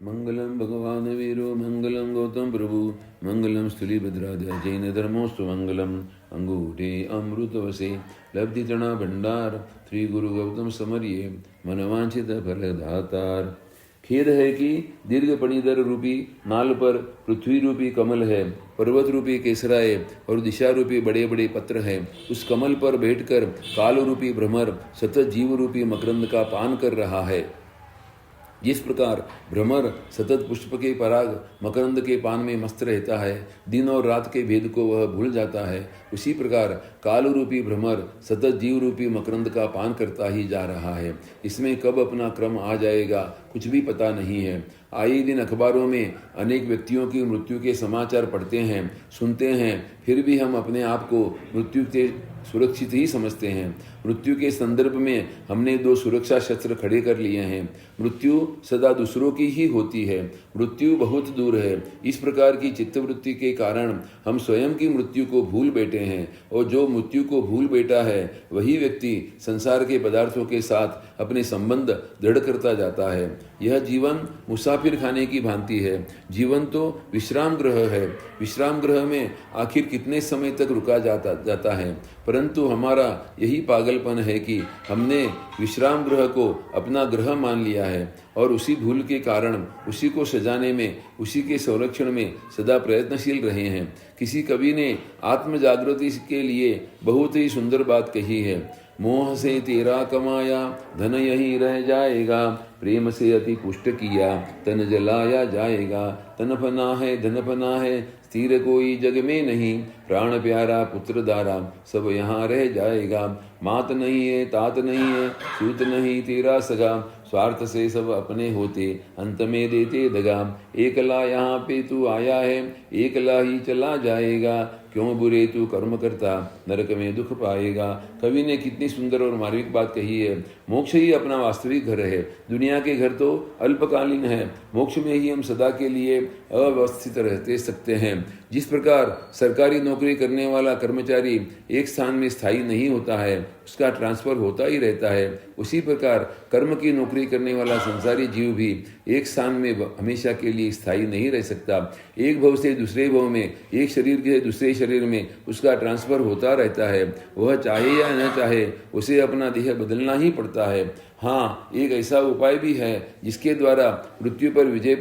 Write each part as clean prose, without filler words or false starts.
मंगलम भगवान वीरो मंगलम गौतम प्रभु मंगलम स्थूलिभद्राध्याय जैन धर्मोस्तु मंगलम अंगूठे अमृत वसे लब्धि तृणा भंडार श्री गुरु गौतम समरिये मनवांछित फलदातार। खेद है कि दीर्घ पणिधर रूपी नाल पर पृथ्वी रूपी कमल है, पर्वत रूपी केसराय और दिशा रूपी बड़े बड़े पत्र हैं। उस कमल पर बैठकर काल रूपी भ्रमर सतत जीव रूपी मकरंद का पान कर रहा है। जिस प्रकार भ्रमर सतत पुष्प के पराग मकरंद के पान में मस्त रहता है, दिन और रात के भेद को वह भूल जाता है, उसी प्रकार काल रूपी भ्रमर सतत जीव रूपी मकरंद का पान करता ही जा रहा है। इसमें कब अपना क्रम आ जाएगा कुछ भी पता नहीं है। आए दिन अखबारों में अनेक व्यक्तियों की मृत्यु के समाचार पढ़ते हैं, सुनते हैं, फिर भी हम अपने आप को मृत्यु से सुरक्षित ही समझते हैं। मृत्यु के संदर्भ में हमने दो सुरक्षा शस्त्र खड़े कर लिए हैं। मृत्यु सदा दूसरों की ही होती है, मृत्यु बहुत दूर है। इस प्रकार की चित्तवृत्ति के कारण हम स्वयं की मृत्यु को भूल बैठे हैं, और जो मृत्यु को भूल बैठा है वही व्यक्ति संसार के पदार्थों के साथ अपने संबंध दृढ़ करता जाता है। यह जीवन मुसाफिर खाने की भांति है। जीवन तो विश्राम गृह है। विश्राम गृह में आखिर कितने समय तक रुका जाता है, परंतु हमारा यही पागलपन है कि हमने विश्राम गृह को अपना ग्रह मान लिया है और उसी भूल के कारण उसी को सजाने में, उसी के संरक्षण में सदा प्रयत्नशील रहे हैं। किसी कवि ने आत्म जागृति के लिए बहुत ही सुंदर बात कही है। मोह से तेरा कमाया धन यहीं रह जाएगा, प्रेम से अति पुष्ट किया तन जलाया जाएगा। तन फना है धन फना है, स्थिर कोई जग में नहीं, प्राण प्यारा पुत्र दारा सब यहाँ रह जाएगा। मात नहीं है तात नहीं है, सूत नहीं तेरा सगा, स्वार्थ से सब अपने होते अंत में देते दगा। एकला यहाँ पे तू आया है, एकला ही चला जाएगा, क्यों बुरे तू कर्म करता नरक में दुख पाएगा। कवि ने कितनी सुंदर और मार्मिक बात कही है। मोक्ष ही अपना वास्तविक घर है। दुनिया के घर तो अल्पकालीन है, मोक्ष में ही हम सदा के लिए अवस्थित रहते सकते हैं। जिस प्रकार सरकारी नौकरी करने वाला कर्मचारी एक स्थान में स्थायी नहीं होता है, उसका ट्रांसफर होता ही रहता है, उसी प्रकार कर्म की नौकरी करने वाला संसारी जीव भी एक स्थान में हमेशा के लिए स्थायी नहीं रह सकता। एक भव से दूसरे भव में, एक शरीर से दूसरे शरीर में उसका ट्रांसफर होता रहता है। वह चाहे या न चाहे उसे अपना देह बदलना ही पड़ता है। हाँ, एक ऐसा उपाय भी है जिसके द्वारा मृत्यु पर विजय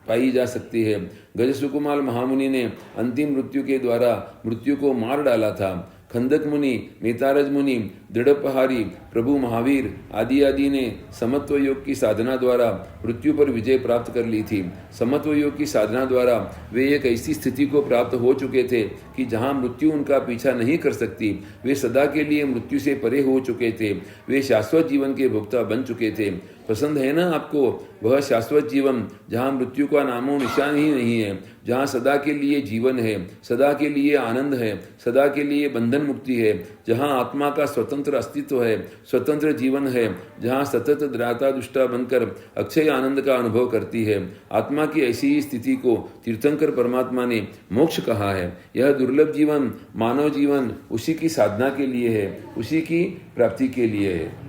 पाई जा सकती है। गज सुकुमार महामुनि ने अंतिम मृत्यु के द्वारा मृत्यु को मार डाला था। खंदक मुनि, मेतारज मुनि, दृढ़पहारी, प्रभु महावीर आदि ने समत्व योग की साधना द्वारा मृत्यु पर विजय प्राप्त कर ली थी। समत्व योग की साधना द्वारा वे एक ऐसी स्थिति को प्राप्त हो चुके थे कि जहां मृत्यु उनका पीछा नहीं कर सकती। वे सदा के लिए मृत्यु से परे हो चुके थे। वे शाश्वत जीवन के भोक्ता बन चुके थे। पसंद है ना आपको वह शाश्वत जीवन जहाँ मृत्यु का नामो निशान ही नहीं है, जहाँ सदा के लिए जीवन है, सदा के लिए आनंद है, सदा के लिए बंधन मुक्ति है, जहाँ आत्मा का स्वतंत्र अस्तित्व है, स्वतंत्र जीवन है, जहाँ सतत द्राता दुष्टा बनकर अक्षय आनंद का अनुभव करती है। आत्मा की ऐसी ही स्थिति को तीर्थंकर परमात्मा ने मोक्ष कहा है। यह दुर्लभ जीवन, मानव जीवन उसी की साधना के लिए है, उसी की प्राप्ति के लिए है।